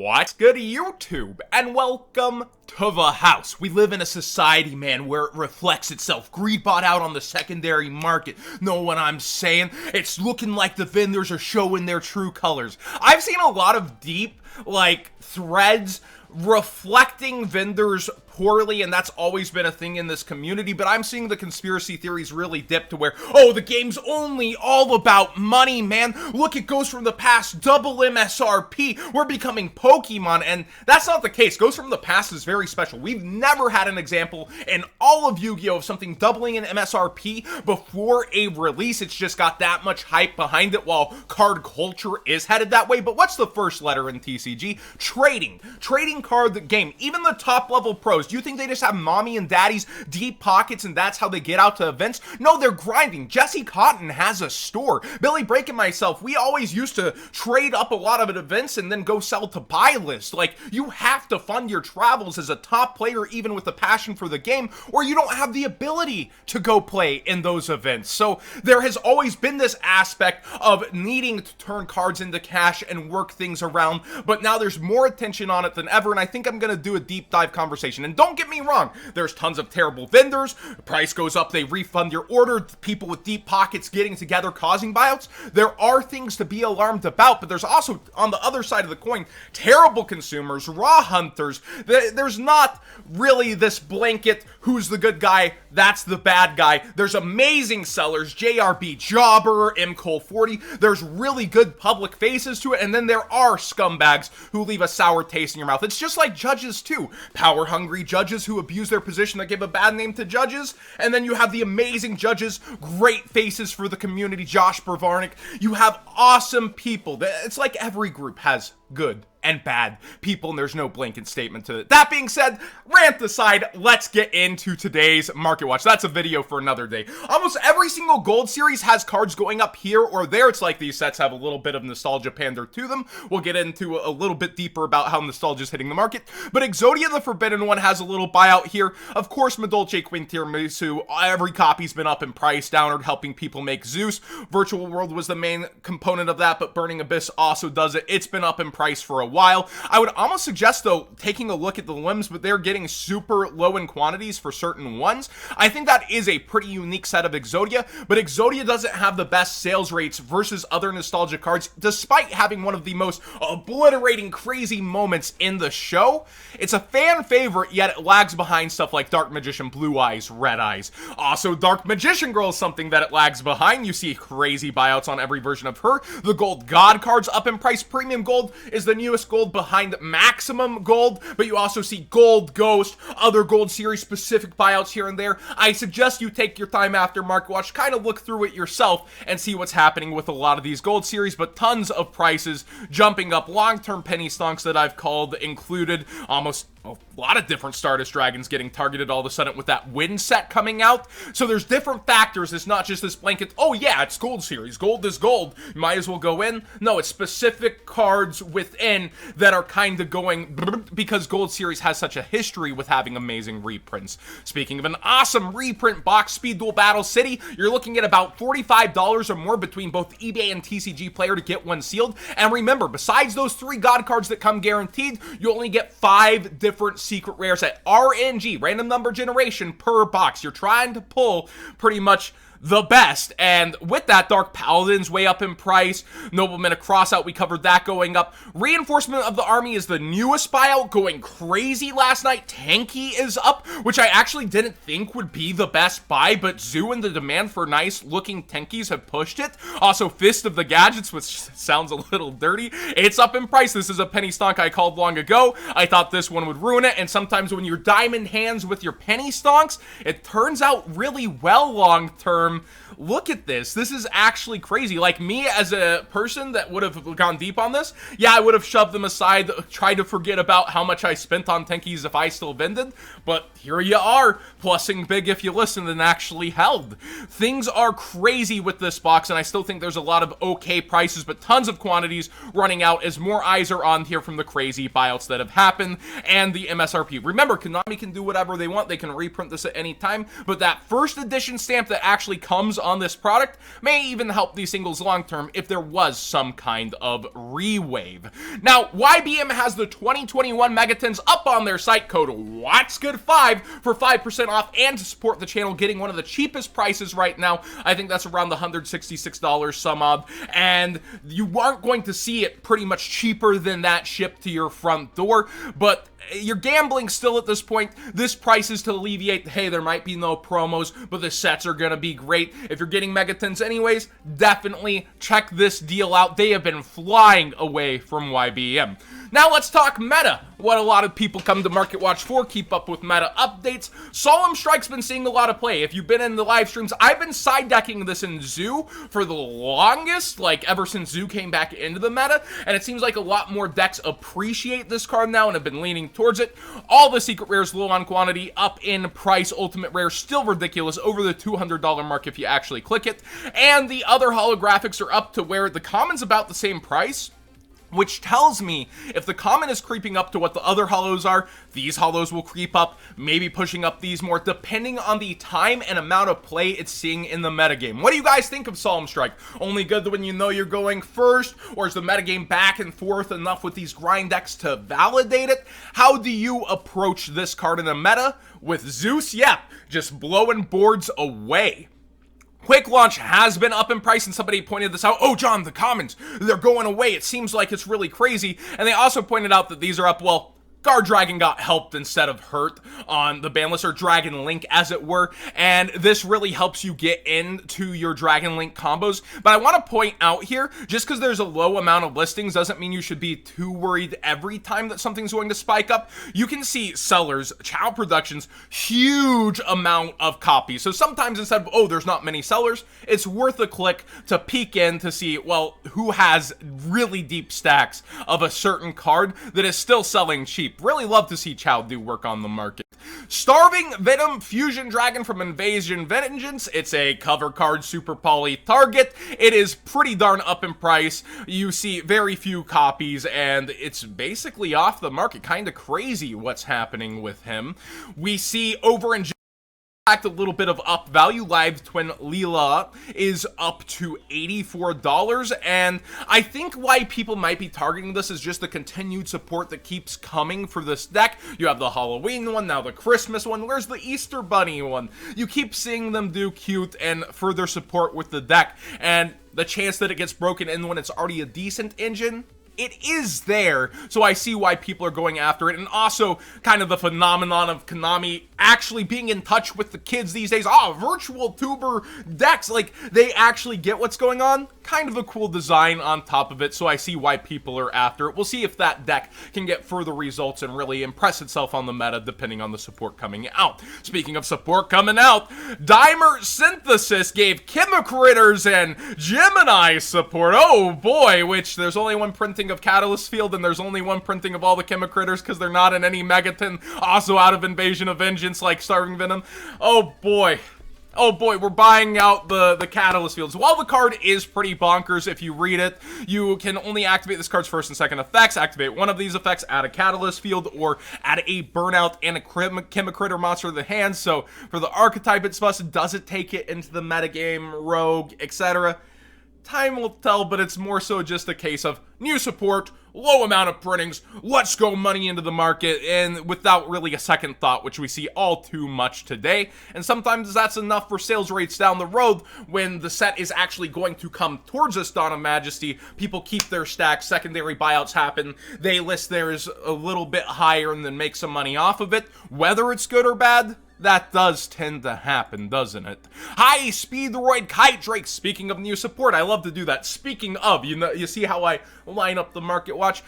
What's good, YouTube? And welcome to the house. We live in a society, man, where it reflects itself. Greed bought out on the secondary market. Know what I'm saying? It's looking like the vendors are showing their true colors. I've seen a lot of deep, threads reflecting vendors poorly, and that's always been a thing in this community, but I'm seeing the conspiracy theories really dip to where, oh, the game's only all about money, man. Look, it goes from the past, double MSRP, we're becoming Pokemon, and that's not the case. Goes from the past is very special. We've never had an example in all of Yu-Gi-Oh! Of something doubling in MSRP before a release. It's just got that much hype behind it, while card culture is headed that way. But what's the first letter in TCG? Trading. Trading card game. Even the top level pros, do you think they just have mommy and daddy's deep pockets and that's how they get out to events? No, they're grinding. Jesse Cotton has a store. Billy Brake and myself, we always used to trade up a lot of at events and then go sell to buy list. Like, you have to fund your travels as a top player, even with a passion for the game, or you don't have the ability to go play in those events. So there has always been this aspect of needing to turn cards into cash and work things around, but now there's more attention on it than ever, and I think I'm gonna do a deep dive conversation. And don't get me wrong, there's tons of terrible vendors. The price goes up, they refund your order, people with deep pockets getting together causing buyouts. There are things to be alarmed about, but there's also, on the other side of the coin, terrible consumers, raw hunters. There's not really this blanket, who's the good guy, that's the bad guy. There's amazing sellers, JRB Jobber, MCole40. There's really good public faces to it, and then there are scumbags who leave a sour taste in your mouth. It's just like judges too. Power-hungry judges who abuse their position that give a bad name to judges, and then you have the amazing judges, great faces for the community, Josh Bravarnik. You have awesome people. It's like every group has good and bad people, and there's no blanket statement to it. That being said, rant aside, let's get into today's Market Watch. That's a video for another day. Almost every single gold series has cards going up here or there. It's like these sets have a little bit of nostalgia pander to them. We'll get into a little bit deeper about how nostalgia is hitting the market. But Exodia, the Forbidden One, has a little buyout here. Of course, Madolche Quintiramisu, every copy's been up in price, downward, helping people make Zeus. Virtual World was the main component of that, but Burning Abyss also does it. It's been up in price for a while. I would almost suggest, though, taking a look at the limbs, but they're getting super low in quantities for certain ones. I think that is a pretty unique set of Exodia, but Exodia doesn't have the best sales rates versus other nostalgia cards, despite having one of the most obliterating crazy moments in the show. It's a fan favorite, yet it lags behind stuff like Dark Magician Blue Eyes, Red Eyes. Also, Dark Magician Girl is something that it lags behind. You see crazy buyouts on every version of her. The Gold God cards up in price. Premium Gold is the newest gold behind Maximum Gold, but you also see Gold Ghost, other Gold Series specific buyouts here and there. I suggest you take your time after Market Watch, kind of look through it yourself and see what's happening with a lot of these Gold Series, but tons of prices jumping up. Long-term penny stonks that I've called included. Almost a lot of different Stardust Dragons getting targeted all of a sudden with that Win set coming out. So there's different factors. It's not just this blanket, oh yeah, it's Gold Series. Gold is gold. You might as well go in. No, it's specific cards within that are kind of going because Gold Series has such a history with having amazing reprints. Speaking of an awesome reprint box, Speed Duel Battle City, you're looking at about $45 or more between both eBay and TCG Player to get one sealed. And remember, besides those 3 God cards that come guaranteed, you only get 5 different secret rares at RNG, random number generation, per box. You're trying to pull pretty much the best, and with that, Dark Paladin's way up in price. Nobleman of Crossout, we covered that going up. Reinforcement of the Army is the newest buyout, going crazy last night. Tanky is up, which I actually didn't think would be the best buy, but Zoo and the demand for nice looking Tankies have pushed it. Also, Fist of the Gadgets, which sounds a little dirty, it's up in price. This is a penny stonk I called long ago. I thought this one would ruin it, and sometimes when you're diamond hands with your penny stonks, it turns out really well long term. Look at this. This is actually crazy. Like, me as a person that would have gone deep on this, yeah, I would have shoved them aside, tried to forget about how much I spent on Tankies if I still vended, but here you are, plussing big if you listened and actually held. Things are crazy with this box, and I still think there's a lot of okay prices, but tons of quantities running out as more eyes are on here from the crazy buyouts that have happened and the MSRP. Remember, Konami can do whatever they want. They can reprint this at any time, but that first edition stamp that actually comes on this product may even help these singles long term if there was some kind of rewave. Now, YBM has the 2021 Megatons up on their site, code WhatsGood5 for 5% off, and to support the channel, getting one of the cheapest prices right now. I think that's around the $166 some odd, and you aren't going to see it pretty much cheaper than that shipped to your front door, but you're gambling still at this point. This price is to alleviate, hey, there might be no promos, but the sets are gonna be great. If you're getting Megatons anyways, definitely check this deal out. They have been flying away from YBM. Now let's talk meta. What a lot of people come to Market Watch for, keep up with meta updates. Solemn Strike's been seeing a lot of play. If you've been in the live streams, I've been side decking this in Zoo for the longest, like ever since Zoo came back into the meta, and it seems like a lot more decks appreciate this card now and have been leaning towards it. All the secret rares low on quantity, up in price. Ultimate rare still ridiculous, over the $200 mark if you actually click it, and the other holographics are up to where the common's about the same price, which tells me if the common is creeping up to what the other hollows are, these hollows will creep up, maybe pushing up these more, depending on the time and amount of play it's seeing in the metagame. What do you guys think of Solemn Strike? Only good when you know you're going first, or is the metagame back and forth enough with these grind decks to validate it? How do you approach this card in the meta? With Zeus, yep, just blowing boards away. Quick Launch has been up in price, and somebody pointed this out. Oh, John, the commons, they're going away. It seems like it's really crazy. And they also pointed out that these are up, well, Guard Dragon got helped instead of hurt on the ban list, or Dragon Link as it were, and this really helps you get into your Dragon Link combos. But I want to point out here, just because there's a low amount of listings doesn't mean you should be too worried every time that something's going to spike up. You can see sellers, Chow Productions, huge amount of copies. So sometimes instead of, oh, there's not many sellers, it's worth a click to peek in to see, well, who has really deep stacks of a certain card that is still selling cheap. Really love to see Chow do work on the market. Starving Venom Fusion Dragon from Invasion Vengeance. It's a cover card, super poly target. It is pretty darn up in price. You see very few copies, and it's basically off the market. Kind of crazy what's happening with him. We see over in a little bit of up value. Live Twin Leela is up to $84, and I think why people might be targeting this is just the continued support that keeps coming for this deck. You have the Halloween one, now the Christmas one, where's the Easter Bunny one? You keep seeing them do cute and further support with the deck, and the chance that it gets broken in when it's already a decent engine, it is there, so I see why people are going after it. And also kind of the phenomenon of Konami actually being in touch with the kids these days. Virtual tuber decks, like they actually get what's going on. Kind of a cool design on top of it, so I see why people are after it. We'll see if that deck can get further results and really impress itself on the meta depending on the support coming out. Speaking of support coming out, Dimer Synthesis gave Chemicritters and Gemini support. Oh boy, which there's only one printing of Catalyst Field, and there's only one printing of all the Chemicritters because they're not in any Megaton, also out of Invasion of Vengeance like Starving Venom. Oh boy, we're buying out the Catalyst Fields. While the card is pretty bonkers, if you read it, you can only activate this card's first and second effects, activate one of these effects, add a Catalyst Field, or add a Burnout and a Chemicritter monster to the hand. So for the archetype it's busted, does it take it into the metagame, rogue, etc.? Time will tell, but it's more so just a case of new support, low amount of printings, let's go money into the market, and without really a second thought, which we see all too much today. And sometimes that's enough for sales rates down the road when the set is actually going to come towards us. Dawn of Majesty, people keep their stacks, secondary buyouts happen, they list theirs a little bit higher and then make some money off of it. Whether it's good or bad, that does tend to happen, doesn't it? Hi, Speedroid Kite Drake. Speaking of new support, I love to do that. Speaking of, you see how I line up the Market Watch?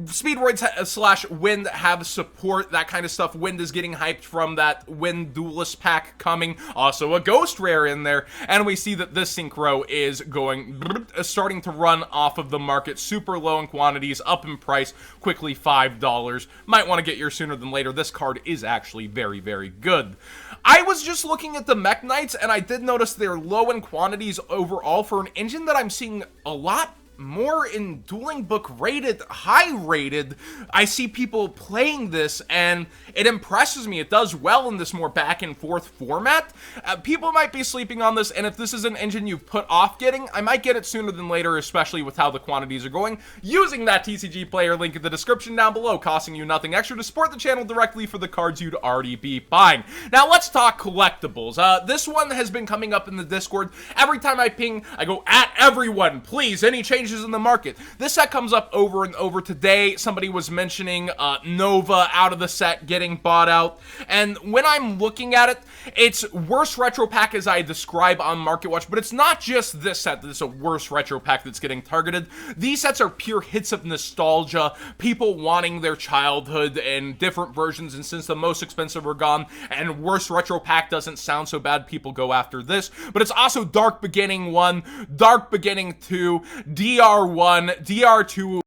Speedroids slash Wind have support, that kind of stuff. Wind is getting hyped from that Wind Duelist pack coming. Also a Ghost Rare in there. And we see that this Synchro is starting to run off of the market. Super low in quantities, up in price, quickly $5. Might want to get yours sooner than later. This card is actually very, very good. I was just looking at the Mech Knights, and I did notice they're low in quantities overall for an engine that I'm seeing a lot more in Dueling Book rated, high rated. I see people playing this and it impresses me. It does well in this more back and forth format. People might be sleeping on this, and if this is an engine you've put off getting, I might get it sooner than later, especially with how the quantities are going, using that TCG player link in the description down below, costing you nothing extra to support the channel directly for the cards you'd already be buying. Now let's talk collectibles. This one has been coming up in the Discord. Every time I ping, I go, at everyone, please, any changes in the market. This set comes up over and over. Today, somebody was mentioning Nova out of the set getting bought out, and when I'm looking at it, it's worst retro pack as I describe on Market Watch, but it's not just this set that's a worst retro pack that's getting targeted. These sets are pure hits of nostalgia, people wanting their childhood and different versions, and since the most expensive are gone and worst retro pack doesn't sound so bad, people go after this. But it's also Dark Beginning 1, Dark Beginning 2, DR1, DR2,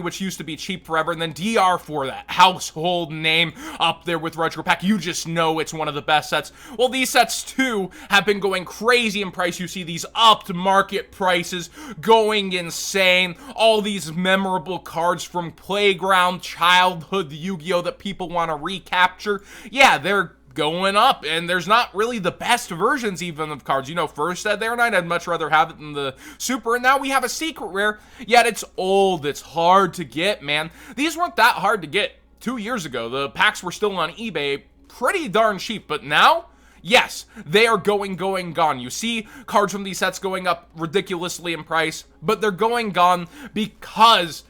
which used to be cheap forever, and then DR4, that household name up there with Retro Pack. You just know it's one of the best sets. Well, these sets too have been going crazy in price. You see these upped market prices going insane. All these memorable cards from Playground, childhood Yu-Gi-Oh! That people want to recapture. Yeah, they're going up, and there's not really the best versions even of cards. You know, first Ed there, and I'd much rather have it than the Super, and now we have a secret rare, yet it's old, it's hard to get, man. These weren't that hard to get 2 years ago. The packs were still on eBay pretty darn cheap, but now, yes, they are going, gone. You see cards from these sets going up ridiculously in price, but they're going gone because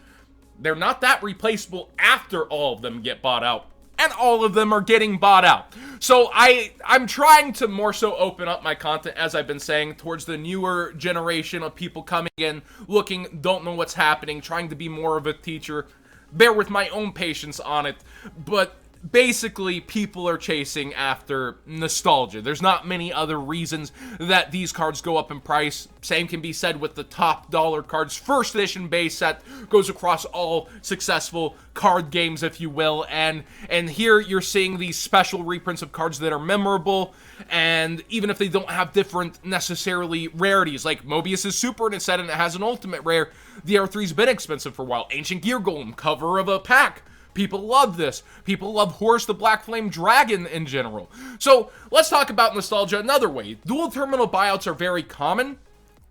they're not that replaceable after all of them get bought out. And all of them are getting bought out. So I'm trying to more so open up my content, as I've been saying, towards the newer generation of people coming in, looking, don't know what's happening, trying to be more of a teacher. Bear with my own patience on it. But basically, people are chasing after nostalgia. There's not many other reasons that these cards go up in price. Same can be said with the top dollar cards. First edition base set goes across all successful card games, if you will, and here you're seeing these special reprints of cards that are memorable, and even if they don't have different necessarily rarities, like Mobius is Super in its set and it has an ultimate rare. The R3's been expensive for a while. Ancient Gear Golem, cover of a pack. People love this. People love Horus the Black Flame Dragon in general. So let's talk about nostalgia another way. Dual terminal buyouts are very common.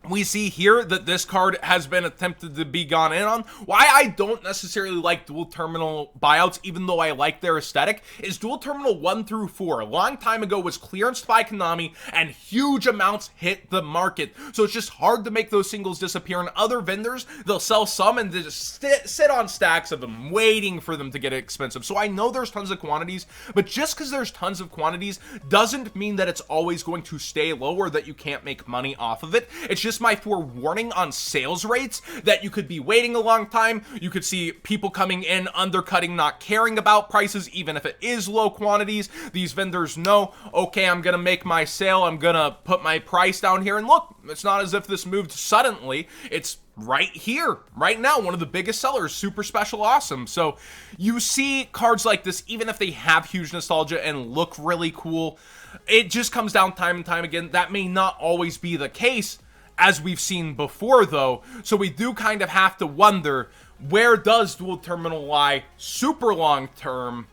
We see here that this card has been attempted to be gone in on. Why I don't necessarily like dual terminal buyouts, even though I like their aesthetic, is dual terminal 1 through 4. A long time ago was clearanced by Konami, and huge amounts hit the market. So it's just hard to make those singles disappear. And other vendors, they'll sell some and they just sit on stacks of them, waiting for them to get expensive. So I know there's tons of quantities, but just because there's tons of quantities doesn't mean that it's always going to stay low or that you can't make money off of it. It's just my forewarning on sales rates that you could be waiting a long time. You could see people coming in, undercutting, not caring about prices, even if it is low quantities. These vendors know, okay, I'm gonna make my sale, I'm gonna put my price down here, and look, it's not as if this moved suddenly. It's right here, right now, one of the biggest sellers, super special awesome. So you see cards like this, even if they have huge nostalgia and look really cool, it just comes down time and time again. That may not always be the case, as we've seen before, though. So we do kind of have to wonder, where does dual terminal lie super long term?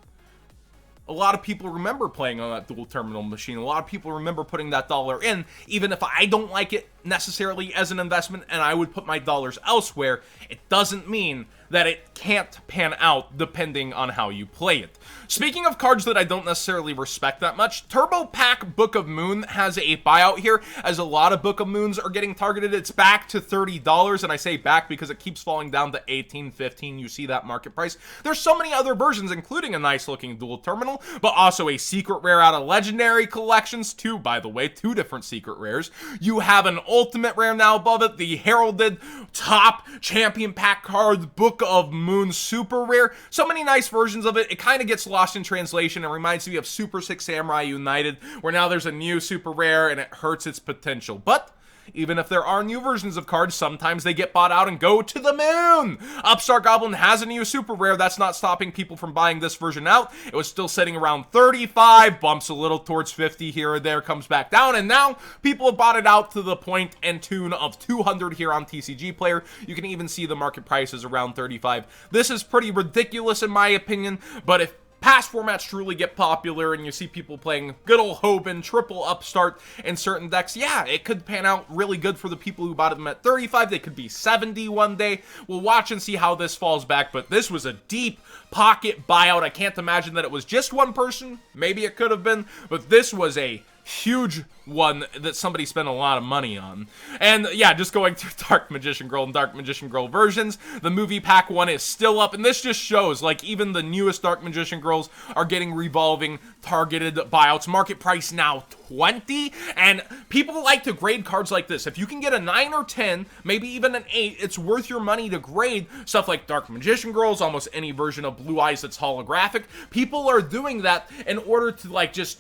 A lot of people remember playing on that dual terminal machine. A lot of people remember putting that dollar in, even if I don't like it necessarily as an investment and I would put my dollars elsewhere. It doesn't mean that it can't pan out depending on how you play it. Speaking of cards that I don't necessarily respect that much, Turbo Pack Book of Moon has a buyout here, as a lot of Book of Moons are getting targeted. It's back to $30, and I say back because it keeps falling down to $18, $15. You see that market price. There's so many other versions, including a nice looking dual terminal, but also a secret rare out of Legendary Collections, too, by the way, 2 different secret rares. You have an ultimate rare now above it, the heralded top champion pack card, Book of Moon super rare. So many nice versions of it. It kind of gets lost in translation. It reminds me of Super 6 Samurai United, where now there's a new super rare and it hurts its potential. But even if there are new versions of cards, sometimes they get bought out and go to the moon. Upstart Goblin has a new super rare. That's not stopping people from buying this version out. It was still sitting around 35, bumps a little towards 50 here or there, comes back down, and now people have bought it out to the point and tune of 200 here on TCG Player. You can even see the market price is around 35. This is pretty ridiculous in my opinion, but if past formats truly get popular and you see people playing good old Hoban, triple Upstart in certain decks, yeah, it could pan out really good for the people who bought them at 35. They could be 70 one day. We'll watch and see how this falls back, but this was a deep pocket buyout. I can't imagine that it was just one person. Maybe it could have been, but this was a huge one that somebody spent a lot of money on. And yeah, just going through Dark Magician Girl and Dark Magician Girl versions, the movie pack one is still up, and this just shows, like, even the newest Dark Magician Girls are getting revolving targeted buyouts. Market price now 20, and people like to grade cards like this. If you can get a 9 or 10, maybe even an 8, it's worth your money to grade stuff like Dark Magician Girls, almost any version of Blue Eyes that's holographic. People are doing that in order to, like, just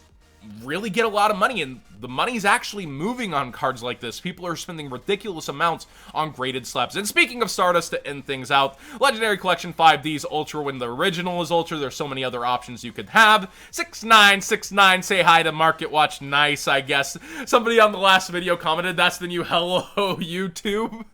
really get a lot of money, and the money's actually moving on cards like this. People are spending ridiculous amounts on graded slabs. And speaking of Stardust, to end things out, Legendary Collection 5D's Ultra when the original is Ultra. There's so many other options you could have. 6969, say hi to Market Watch. Nice, I guess. Somebody on the last video commented, that's the new hello YouTube.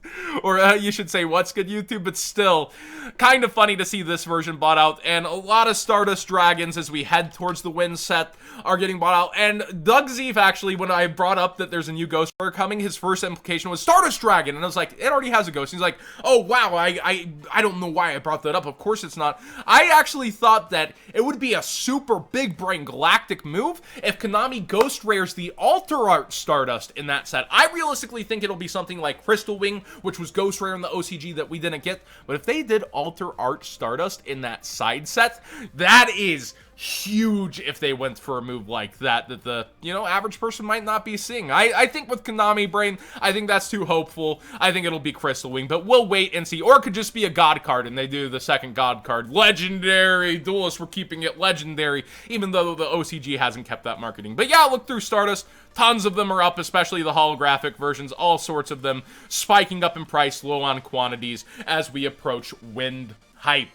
Or you should say, what's good YouTube? But still, kind of funny to see this version bought out. And a lot of Stardust Dragons as we head towards the win set are getting bought out. And Doug Zeef, actually, when I brought up that there's a new Ghost Warrior coming, his first implication was Stardust Dragon, and I was like, it already has a ghost. He's like, oh wow, I don't know why I brought that up. Of course it's not. I actually thought that it would be a super big brain galactic move if Konami Ghost Rares the Alter Art Stardust in that set. I realistically think it'll be something like Crystal Wing, which was Ghost Rare in the OCG that we didn't get, but if they did Alter Art Stardust in that side set, that is huge if they went for a move like that the, you know, average person might not be seeing. I think with Konami Brain, I think that's too hopeful. I think it'll be Crystal Wing, but we'll wait and see. Or it could just be a God card, and they do the second God card. Legendary! Duelists, we're keeping it legendary, even though the OCG hasn't kept that marketing. But yeah, look through Stardust. Tons of them are up, especially the holographic versions. All sorts of them spiking up in price, low on quantities as we approach Wind Hype.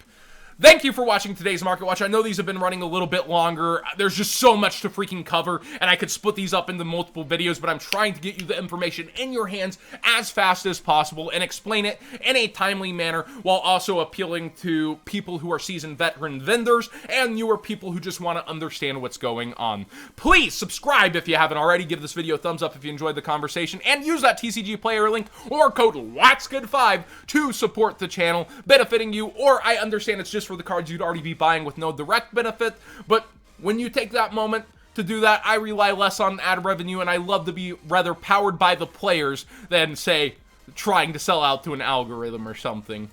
Thank you for watching today's Market Watch. I know these have been running a little bit longer. There's just so much to freaking cover, and I could split these up into multiple videos, but I'm trying to get you the information in your hands as fast as possible and explain it in a timely manner while also appealing to people who are seasoned veteran vendors and newer people who just want to understand what's going on. Please subscribe if you haven't already. Give this video a thumbs up if you enjoyed the conversation, and use that TCG Player link or code WATSGOOD5 to support the channel, benefiting you. Or I understand it's just for the cards you'd already be buying with no direct benefit, but when you take that moment to do that, I rely less on ad revenue, and I love to be rather powered by the players than, say, trying to sell out to an algorithm or something.